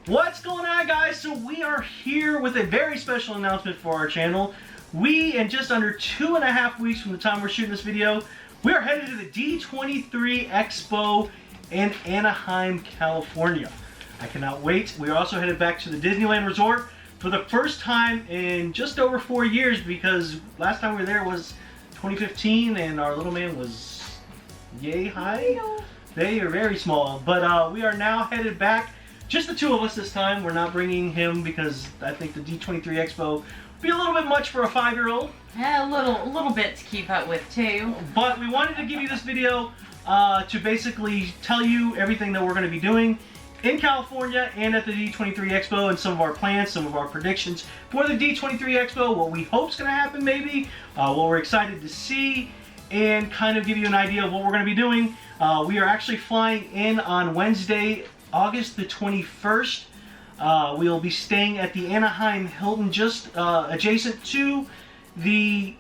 What's going on, guys? So we are here with a very special announcement for our channel. We, in just under 2.5 weeks from the time we're shooting this video, we are headed to the D23 Expo in Anaheim, California. I cannot wait. We are also headed back to the Disneyland Resort for the first time in just over 4 years, because last time we were there was 2015 and our little man was yay high. They are very small, but we are now headed back. Just the two of us this time. We're not bringing him because I think the D23 Expo would be a little bit much for a 5-year-old. Yeah, a little bit to keep up with too. But we wanted to give you this video to basically tell you everything that we're going to be doing in California and at the D23 Expo, and some of our plans, some of our predictions for the D23 Expo, what we hope is going to happen maybe, what we're excited to see, and kind of give you an idea of what we're going to be doing. We are actually flying in on Wednesday, August the 21st. We'll be staying at the Anaheim Hilton, just adjacent to the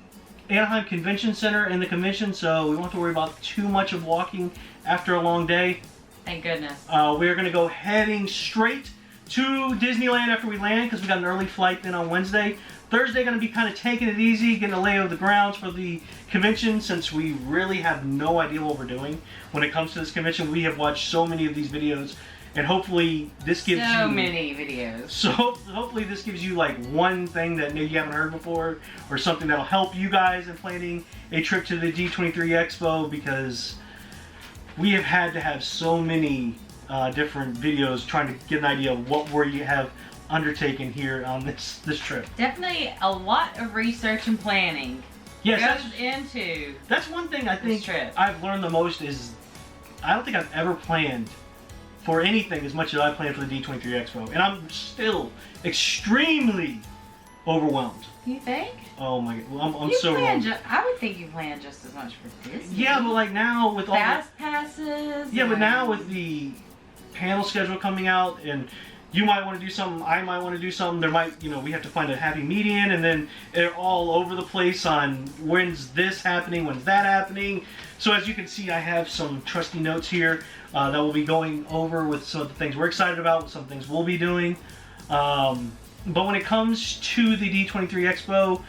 Anaheim Convention Center and the convention, so we won't have to worry about too much of walking after a long day. Thank goodness. We're going to go heading straight to Disneyland after we land, because we got an early flight in on Wednesday. Thursday going to be kind of taking it easy, getting a lay of the grounds for the convention, since we really have no idea what we're doing when it comes to this convention. We have watched so many of these videos, and hopefully this gives you so many videos. So hopefully this gives you like one thing that maybe you haven't heard before, or something that'll help you guys in planning a trip to the D23 Expo, because we have had to have so many different videos trying to get an idea of what we have undertaken here on this trip. Definitely a lot of research and planning goes into that's one thing I think I've learned the most is I don't think I've ever planned for anything as much as I planned for the D23 Expo, and I'm still extremely overwhelmed. You think? Oh my god, well, I'm so wrong. I would think you plan just as much for Disney. Yeah, but like now with all fast passes. Yeah, but now with the panel schedule coming out, and you might want to do something, I might want to do something, there might, we have to find a happy median, and then they're all over the place on when's this happening, when's that happening. So as you can see, I have some trusty notes here that we'll be going over with some of the things we're excited about, some things we'll be doing. But when it comes to the D23 Expo,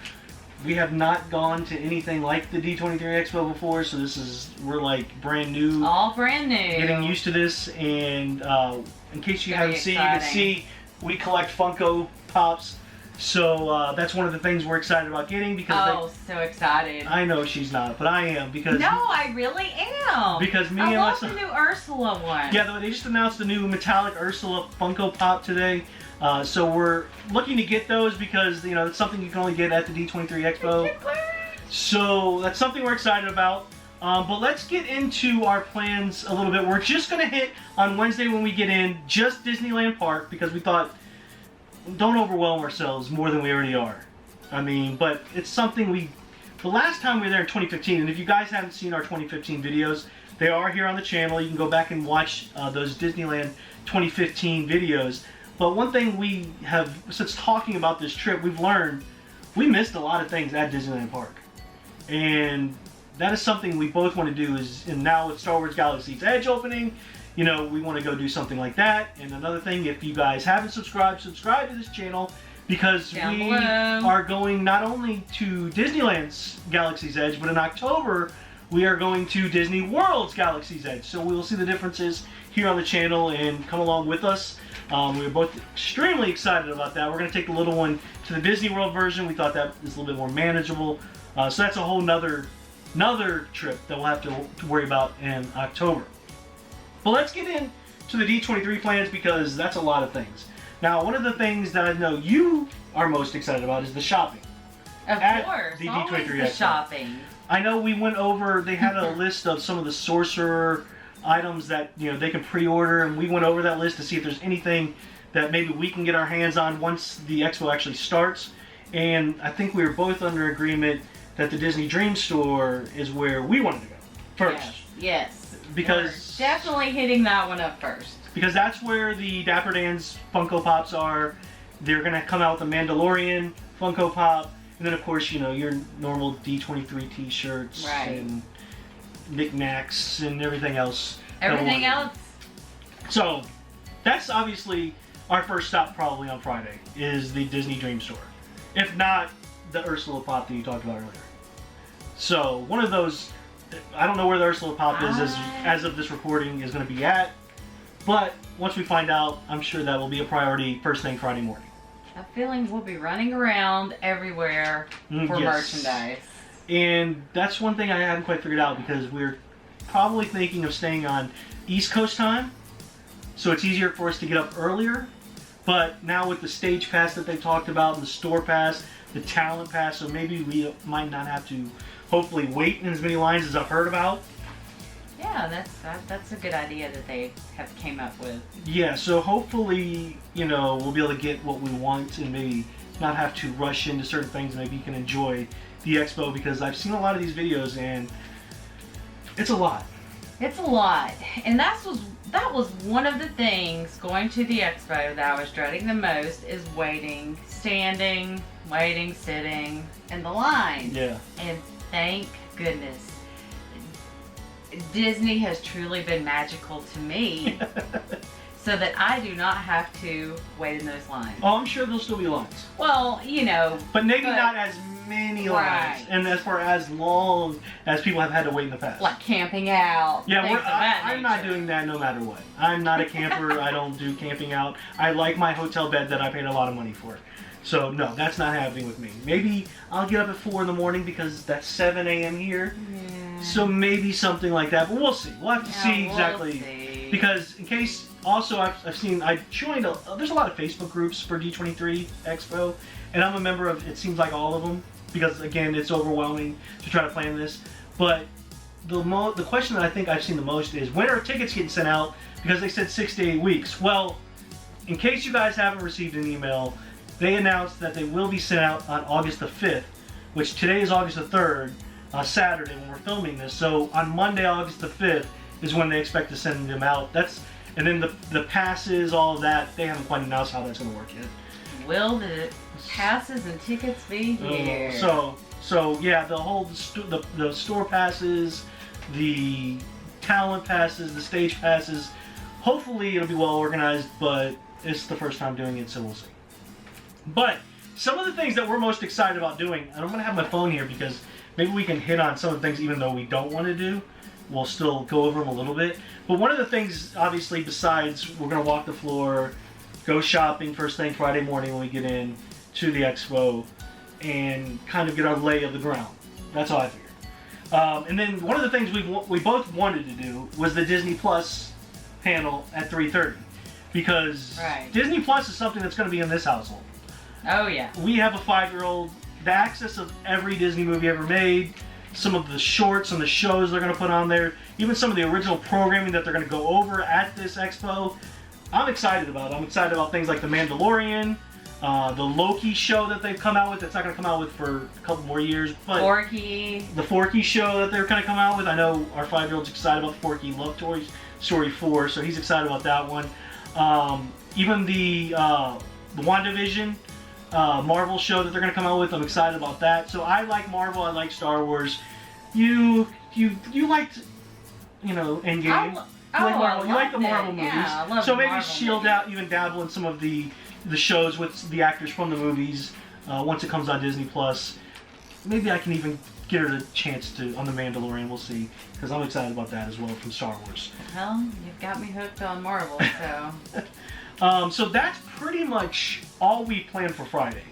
we have not gone to anything like the D23 Expo before, so we're like brand new. All brand new. Getting used to this, and in case you haven't seen, you can see we collect Funko Pops. So that's one of the things we're excited about getting, because so excited. I know she's not, but I am, because no, I really am. Because me I and love the new Ursula one. Yeah, they just announced the new metallic Ursula Funko Pop today. So we're looking to get those because it's something you can only get at the D23 Expo. So that's something we're excited about. But let's get into our plans a little bit. We're just going to hit on Wednesday when we get in just Disneyland Park, because we thought, don't overwhelm ourselves more than we already are. I mean, but it's something the last time we were there in 2015, and if you guys haven't seen our 2015 videos, they are here on the channel. You can go back and watch those Disneyland 2015 videos. But one thing we have, since talking about this trip, we've learned we missed a lot of things at Disneyland Park. And that is something we both want to do, and now with Star Wars Galaxy's Edge opening, we want to go do something like that. And another thing, if you guys haven't subscribe to this channel, because we are going not only to Disneyland's Galaxy's Edge, but in October, we are going to Disney World's Galaxy's Edge. So we will see the differences here on the channel and come along with us. We were both extremely excited about that. We're going to take the little one to the Disney World version. We thought that is a little bit more manageable. So that's a whole another trip that we'll have to worry about in October. But let's get into the D23 plans, because that's a lot of things. Now, one of the things that I know you are most excited about is the shopping. Of course, the always D23 the Expo. Shopping. I know we went over, they had a list of some of the sorcerer items that they can pre-order, and we went over that list to see if there's anything that maybe we can get our hands on once the expo actually starts. And I think we were both under agreement that the Disney Dream Store is where we wanted to go first. Yes. Because we're definitely hitting that one up first. Because that's where the Dapper Dan's Funko Pops are. They're going to come out with the Mandalorian Funko Pop. And then, of course, your normal D23 t-shirts and knickknacks and everything else. Everything else. So, that's obviously our first stop probably on Friday is the Disney Dream Store. If not, the Ursula Pop that you talked about earlier. So one of those, I don't know where the Ursula Pop is as of this recording is going to be at, but once we find out, I'm sure that will be a priority first thing Friday morning. I have feelings we'll be running around everywhere for merchandise. And that's one thing I haven't quite figured out because we're probably thinking of staying on East Coast time, so it's easier for us to get up earlier. But now with the stage pass that they talked about, and the store pass, the talent pass, so maybe we might not have to hopefully wait in as many lines as I've heard about. Yeah, that's a good idea that they have came up with. Yeah, so hopefully, you know, we'll be able to get what we want and maybe not have to rush into certain things. Maybe you can enjoy the expo, because I've seen a lot of these videos and it's a lot. It's a lot, and that was one of the things going to the expo that I was dreading the most, is waiting, standing, waiting, sitting in the line. Yeah. And thank goodness, Disney has truly been magical to me, so that I do not have to wait in those lines. Oh, I'm sure there'll still be lines. Well, you know. But maybe not as many lines, right. and as for as long as people have had to wait in the past. Like camping out. Yeah, things of that I'm not nature. doing that no matter what. I'm not a camper. I don't do camping out. I like my hotel bed that I paid a lot of money for. So no, that's not happening with me. Maybe I'll get up at 4 in the morning because that's 7 a.m. here. Yeah. So maybe something like that, but we'll see. We'll have to see exactly. See. Because in case, also I've seen, I joined, there's a lot of Facebook groups for D23 Expo, and I'm a member of, it seems like all of them, because again, it's overwhelming to try to plan this. But the question that I think I've seen the most is, when are tickets getting sent out? Because they said 6 to 8 weeks. Well, in case you guys haven't received an email, they announced that they will be sent out on August the 5th, which today is August the 3rd, Saturday when we're filming this. So on Monday, August the 5th is when they expect to send them out. And then the passes, all of that, they haven't quite announced how that's going to work yet. Will the passes and tickets be here? So yeah, the store passes, the talent passes, the stage passes. Hopefully it'll be well organized, but it's the first time doing it, so we'll see. But some of the things that we're most excited about doing, and I'm going to have my phone here because maybe we can hit on some of the things even though we don't want to do. We'll still go over them a little bit. But one of the things, obviously, besides we're going to walk the floor, go shopping first thing Friday morning when we get in to the expo, and kind of get our lay of the ground. That's how I figured. And then one of the things we both wanted to do was the Disney Plus panel at 3:30. Because Disney Plus is something that's going to be in this household. Oh, yeah. We have a 5-year-old, the access of every Disney movie ever made, some of the shorts and the shows they're going to put on there, even some of the original programming that they're going to go over at this expo. I'm excited about it. I'm excited about things like The Mandalorian, the Loki show that they've come out with, that's not going to come out with for a couple more years, but the Forky show that they're going to come out with. I know our 5-year-old's excited about the Forky Love Story 4, so he's excited about that one. Even the WandaVision Marvel show that they're going to come out with, I'm excited about that. So I like Marvel, I like Star Wars. You liked, Endgame. You like the Marvel movies. Yeah, I love so maybe Marvel she'll even dabble in some of the shows with the actors from the movies once it comes on Disney Plus. Maybe I can even get her a chance to on The Mandalorian. We'll see, because I'm excited about that as well from Star Wars. Well, you've got me hooked on Marvel, so. So that's pretty much all we planned for Friday,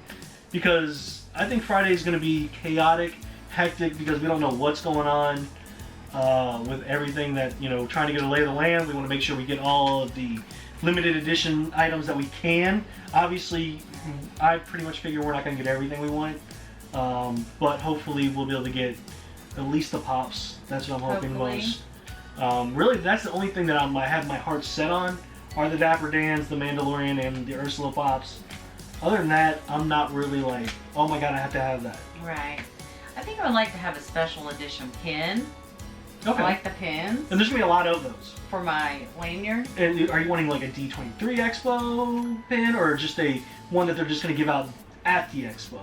because I think Friday is going to be chaotic, hectic, because we don't know what's going on with everything that, trying to get a lay of the land. We want to make sure we get all of the limited edition items that we can. Obviously, I pretty much figure we're not going to get everything we want, but hopefully we'll be able to get at least the pops. That's what I'm hoping most. Really, that's the only thing that I have my heart set on, are the Dapper Dans, the Mandalorian, and the Ursula Pops. Other than that, I'm not really like, oh my god, I have to have that. Right. I think I would like to have a special edition pin. Okay. I like the pins. And there's going to be a lot of those. For my lanyard. And are you wanting like a D23 Expo pin, or just one that they're just going to give out at the expo?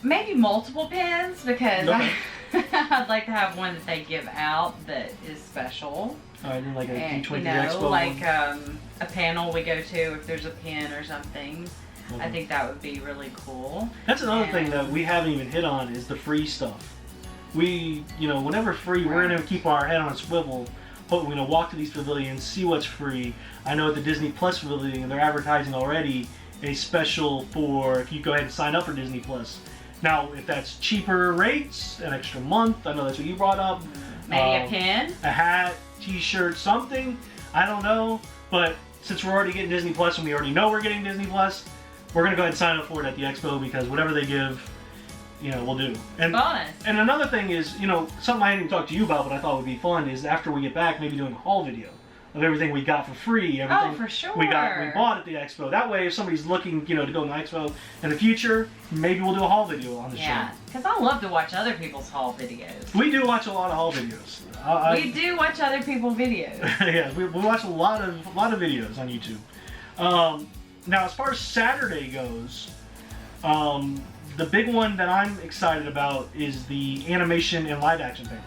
Maybe multiple pins, because I'd like to have one that they give out that is special. I did like a And, D23 you know, Expo like one. a panel we go to if there's a pin or something. Mhm. I think that would be really cool. That's another thing that we haven't even hit on is the free stuff. We, you know, whenever free, we're going to keep our head on a swivel. But we're going to walk to these pavilions, see what's free. I know at the Disney Plus pavilion, they're advertising already a special for if you go ahead and sign up for Disney Plus. Now, if that's cheaper rates, an extra month, I know that's what you brought up. Maybe a pin? A hat, t-shirt, something. I don't know. But since we're already getting Disney Plus and we already know we're getting Disney Plus, we're going to go ahead and sign up for it at the Expo because whatever they give, you know, we'll do. And bonus. And another thing is, you know, something I didn't even talk to you about, but I thought would be fun is after we get back, maybe doing a haul video of everything we got for free, everything for sure. we bought at the Expo. That way, if somebody's looking, you know, to go to the Expo in the future, maybe we'll do a haul video on the Yeah, because I love to watch other people's haul videos. show. We do watch a lot of haul videos. We do watch other people's videos. Yeah, we watch a lot of videos on YouTube. Now, as far as Saturday goes, the big one that I'm excited about is the animation and live action panel.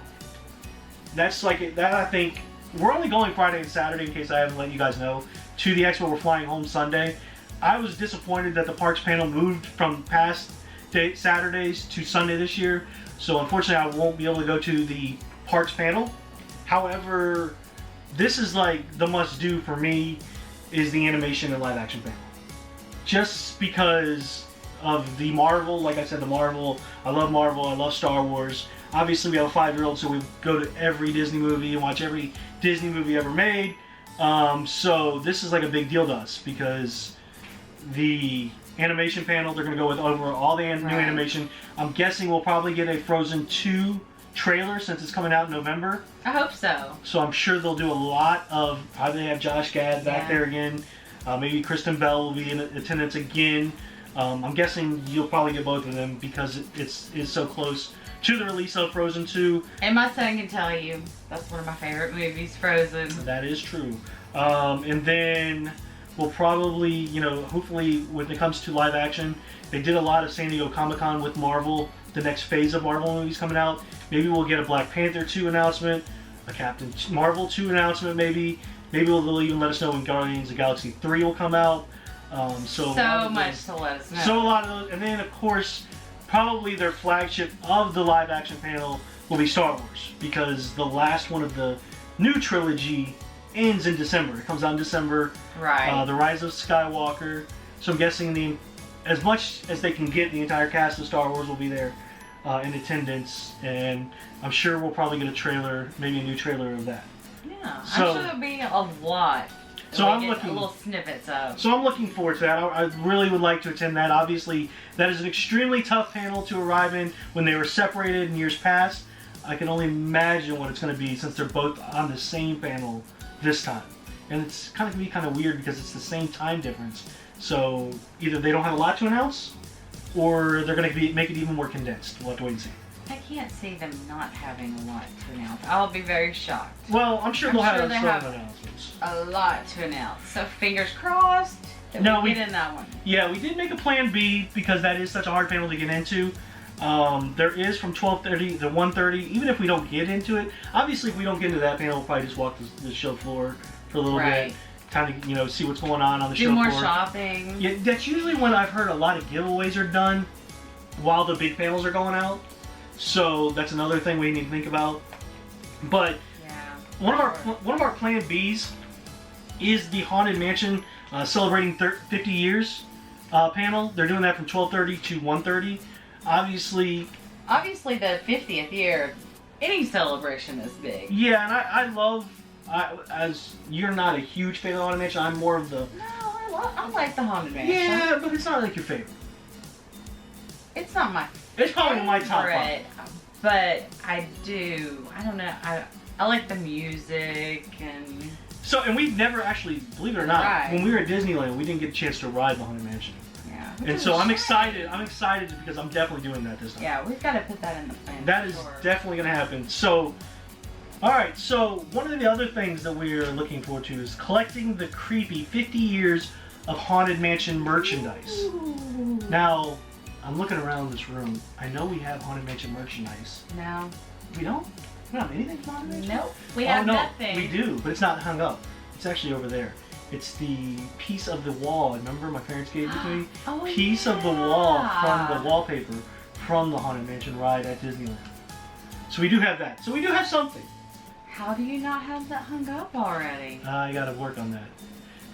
That's like that. I think we're only going Friday and Saturday in case I haven't let you guys know. To the Expo, we're flying home Sunday. I was disappointed that the parks panel moved from past Saturdays to Sunday this year. So unfortunately, I won't be able to go to the parks panel. However, this is like the must-do for me is the animation and live action panel. Just because of the Marvel, like I said, the Marvel. I love Marvel. I love Star Wars. Obviously, we have a 5-year-old, so we go to every Disney movie and watch every Disney movie ever made. So this is like a big deal to us because the animation panel, they're going to go with over all the new animation. I'm guessing we'll probably get a Frozen 2 trailer since it's coming out in November. I hope so. So I'm sure they'll do a lot of, probably have Josh Gad back there again. Maybe Kristen Bell will be in attendance again. I'm guessing you'll probably get both of them because it's so close to the release of Frozen 2. And my son can tell you that's one of my favorite movies, Frozen. That is true. And then we'll probably, you know, hopefully when it comes to live action, they did a lot of San Diego Comic-Con with Marvel, the next phase of Marvel movies coming out. Maybe we'll get a Black Panther 2 announcement, a Captain Marvel 2 announcement maybe. Maybe they'll even let us know when Guardians of the Galaxy 3 will come out. So much to let us know. So a lot of those, and then of course, probably their flagship of the live action panel will be Star Wars because the last one of the new trilogy ends in December. It comes out in December. Right. The Rise of Skywalker. So I'm guessing as much as they can get, the entire cast of Star Wars will be there in attendance, and I'm sure we'll probably get a trailer, maybe a new trailer of that. Yeah, So, I'm sure there'll be a lot. So I'm looking little snippets of. So I'm looking forward to that. I really would like to attend that. Obviously, that is an extremely tough panel to arrive in when they were separated in years past. I can only imagine what it's going to be since they're both on the same panel this time. And it's going to be kind of weird because it's the same time difference. So either they don't have a lot to announce, or they're going to make it even more condensed. We'll have to wait and see. I can't see them not having a lot to announce. I'll be very shocked. Well, I'm sure they'll have some have announcements. A lot to announce. So fingers crossed that we get in that one. Yeah, we did make a plan B because that is such a hard panel to get into. There is from 12:30 to 1:30. Even if we don't get into it, obviously if we don't get into that panel, we'll probably just walk the show floor for a little bit, kind of see what's going on the show floor. Do more shopping. Yeah, that's usually when I've heard a lot of giveaways are done while the big panels are going out. So that's another thing we need to think about. But one of our plan Bs is the Haunted Mansion celebrating 50 years panel. They're doing that from 12:30 to 1:30. Obviously the 50th year, any celebration is big. Yeah, and I love. As you're not a huge fan of the Haunted Mansion, I'm more of the. No, I like the Haunted Mansion. Yeah, but it's not like your favorite. It's not my. It's probably my top 5. But I don't know. I like the music and. So, and we've never actually, believe it or not, when we were at Disneyland, we didn't get a chance to ride the Haunted Mansion. Yeah. And so I'm excited. I'm excited because I'm definitely doing that this time. Yeah, we've got to put that in the plan. That is definitely going to happen. So, all right. So one of the other things that we're looking forward to is collecting the creepy 50 years of Haunted Mansion merchandise. Ooh. Now, I'm looking around this room. I know we have Haunted Mansion merchandise. No. We don't? We don't have anything from Haunted Mansion? Nope. We have no, nothing. We do, but it's not hung up. It's actually over there. It's the piece of the wall. Remember my parents gave it to me? Oh, piece of the wall from the wallpaper from the Haunted Mansion ride at Disneyland. So we do have that. So we do have something. How do you not have that hung up already? I gotta work on that.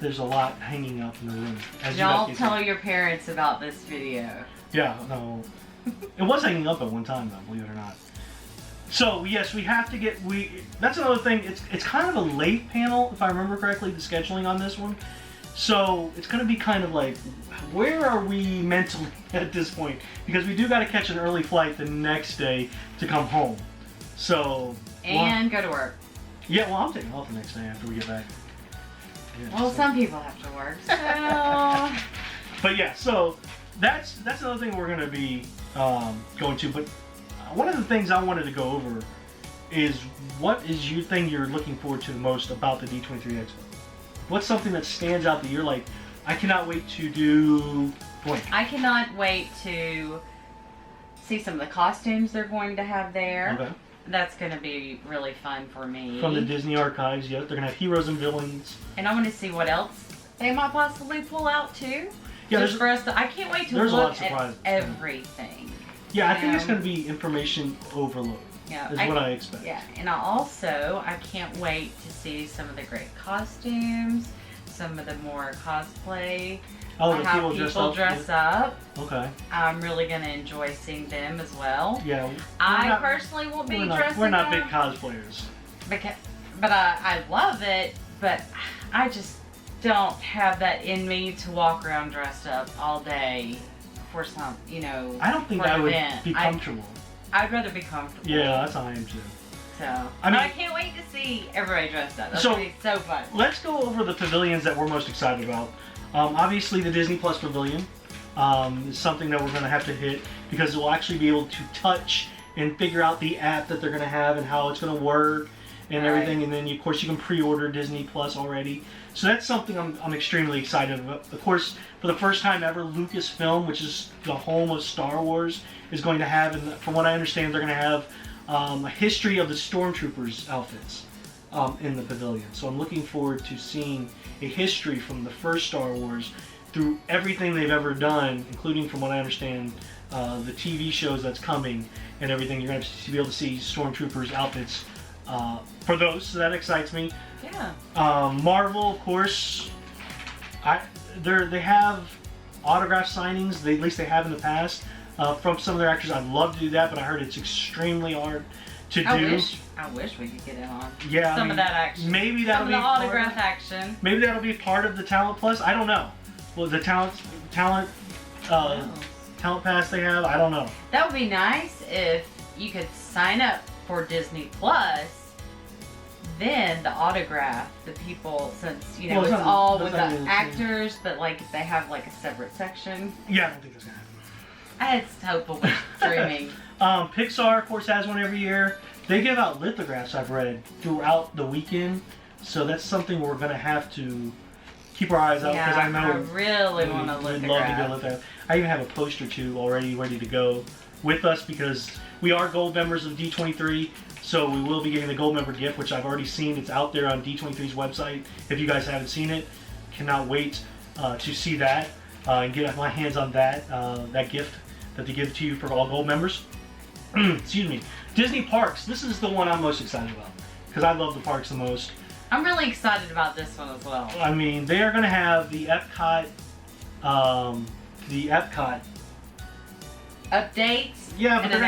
There's a lot hanging up in the room. Don't tell your parents about this video. Yeah, no. It was hanging up at one time though, believe it or not. So yes, we have to get, that's another thing, it's kind of a late panel, if I remember correctly, the scheduling on this one. So it's gonna be kind of like, where are we mentally at this point? Because we do gotta catch an early flight the next day to come home. So. And go to work. Yeah, well I'm taking off the next day after we get back. Yeah, well, so. some people have to work, so. But yeah, so that's another thing we're gonna be going to, but one of the things I wanted to go over is what is your thing you're looking forward to the most about the D23 Expo? What's something that stands out that you're like, I cannot wait to do blank? I cannot wait to see some of the costumes they're going to have there. Okay. That's going to be really fun for me. From the Disney archives, yeah. They're going to have heroes and villains. And I want to see what else they might possibly pull out too. Yeah, just for us to, I can't wait to look at everything. Yeah, I think it's going to be information overload. Yeah, is what I expect. Yeah, and I can't wait to see some of the great costumes, some of the more cosplay, how people dress up. Okay. I'm really going to enjoy seeing them as well. Yeah. I personally won't be dressing We're not up, big cosplayers. But I love it, but I just don't have that in me to walk around dressed up all day for some, I don't think I would be comfortable. I'd rather be comfortable. Yeah, that's how I am too. So, I can't wait to see everybody dressed up. That's going to be so fun. Let's go over the pavilions that we're most excited about. Obviously, the Disney Plus Pavilion is something that we're going to have to hit because we'll actually be able to touch and figure out the app that they're going to have and how it's going to work and everything. And then, of course, you can pre-order Disney Plus already. So that's something I'm extremely excited about. Of course, for the first time ever, Lucasfilm, which is the home of Star Wars, is going to have, and from what I understand, they're going to have a history of the Stormtroopers outfits in the pavilion. So I'm looking forward to seeing a history from the first Star Wars through everything they've ever done, including, from what I understand, the TV shows that's coming and everything. You're going to be able to see Stormtroopers outfits for those, so that excites me. Yeah. Marvel, of course, they have autograph signings. At least they have in the past from some of their actors. I'd love to do that, but I heard it's extremely hard to do. I wish we could get in on some of that action. Maybe that'll be the autograph action. Maybe that'll be part of the Talent Plus. I don't know. Well, the talent pass they have. I don't know. That would be nice if you could sign up for Disney Plus. Then the autograph, the people, since it's all with the actors, but like they have like a separate section. Yeah, I don't think that's gonna happen. It's hopefully streaming. Pixar, of course, has one every year. They give out lithographs, I've read, throughout the weekend. So that's something we're gonna have to keep our eyes out because I know I really want a lithograph. We'd love to do a lithograph. I even have a poster too already ready to go with us because we are gold members of D23. So we will be getting the gold member gift, which I've already seen. It's out there on D23's website. If you guys haven't seen it, cannot wait to see that and get my hands on that gift that they give to you for all gold members. Excuse me. Disney Parks. This is the one I'm most excited about because I love the parks the most. I'm really excited about this one as well. I mean, they are going to have the Epcot updates. Yeah, but they're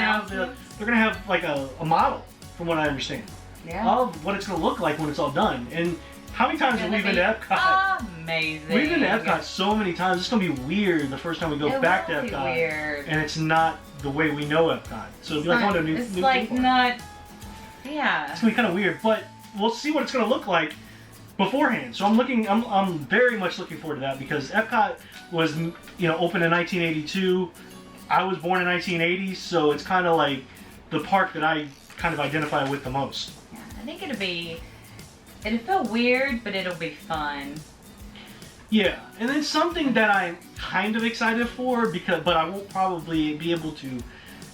going to have like a model. From what I understand, of what it's going to look like when it's all done. And how many times have we been to Epcot? Amazing. We've been to Epcot so many times. It's going to be weird the first time we go back to Epcot. Weird. And it's not the way we know Epcot. So it'll be like one of the new It's like not. Yeah. It's going to be kind of weird, but we'll see what it's going to look like beforehand. So I'm very much looking forward to that because Epcot was open in 1982. I was born in 1980, so it's kind of like the park that I kind of identify with the most. Yeah, I think it'll feel weird, but it'll be fun. Yeah, and then something that I'm kind of excited for, but I won't probably be able to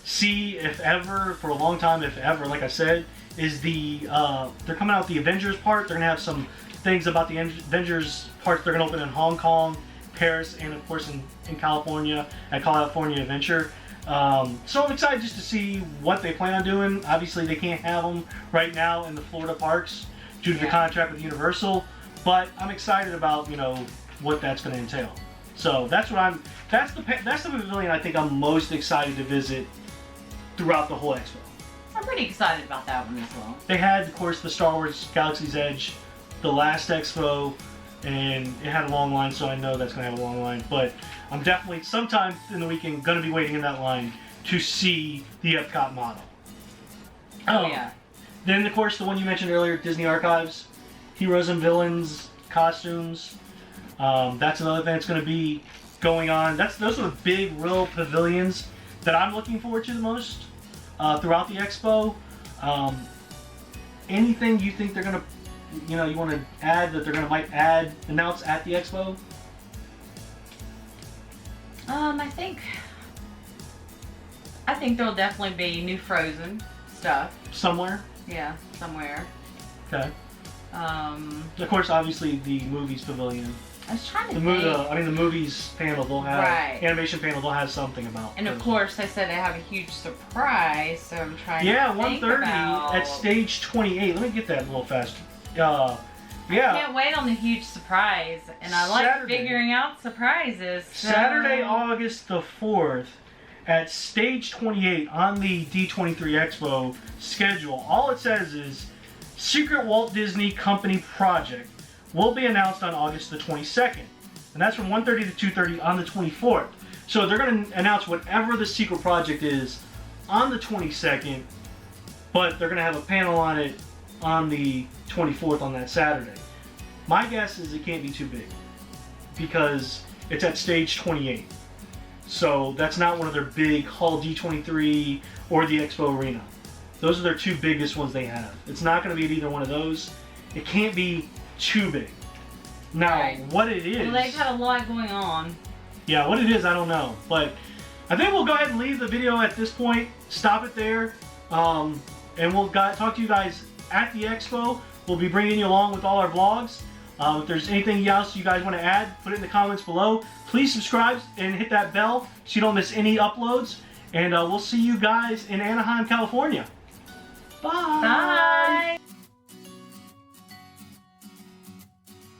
see, if ever, for a long time, if ever, like I said, is they're coming out with the Avengers part. They're gonna have some things about the Avengers parts. They're gonna open in Hong Kong, Paris, and of course in California at California Adventure. So I'm excited just to see what they plan on doing. Obviously, they can't have them right now in the Florida parks due to the contract with Universal, but I'm excited about, you know, what that's going to entail. So that's the pavilion I think I'm most excited to visit throughout the whole expo. I'm pretty excited about that one as well. They had, of course, the Star Wars Galaxy's Edge, the last expo, and it had a long line, so I know that's going to have a long line. But I'm definitely, sometime in the weekend, going to be waiting in that line to see the Epcot model. Oh, yeah. Then, of course, the one you mentioned earlier, Disney Archives, Heroes and Villains, costumes. That's another thing that's going to be going on. Those are the big, real pavilions that I'm looking forward to the most throughout the expo. Anything you think they're going to, you know, you want to add that they're going to announce at the expo? I think there'll definitely be new Frozen stuff. Somewhere? Yeah, somewhere. Okay. Of course, obviously the movies pavilion. I was trying to think. The movies panel, they'll have animation panel. They'll have something about. And of course, they said they have a huge surprise. So I'm trying. Yeah, to think 1:30 about... at stage 28. Let me get that a little faster. I can't wait on the huge surprise, and I like figuring out surprises. So... Saturday, August the 4th, at stage 28 on the D23 Expo schedule. All it says is Secret Walt Disney Company Project will be announced on August the 22nd. And that's from 1:30 to 2:30 on the 24th. So they're going to announce whatever the secret project is on the 22nd, but they're going to have a panel on it on the 24th on that Saturday. My guess is it can't be too big because it's at stage 28. So that's not one of their big Hall D23 or the Expo Arena. Those are their two biggest ones they have. It's not going to be at either one of those. It can't be too big. Now, what it is... Well, they've had a lot going on. Yeah, what it is, I don't know. But I think we'll go ahead and leave the video at this point. Stop it there. And we'll talk to you guys at the Expo. We'll be bringing you along with all our vlogs. If there's anything else you guys want to add, put it in the comments below. Please subscribe and hit that bell so you don't miss any uploads. And we'll see you guys in Anaheim, California. Bye. Bye.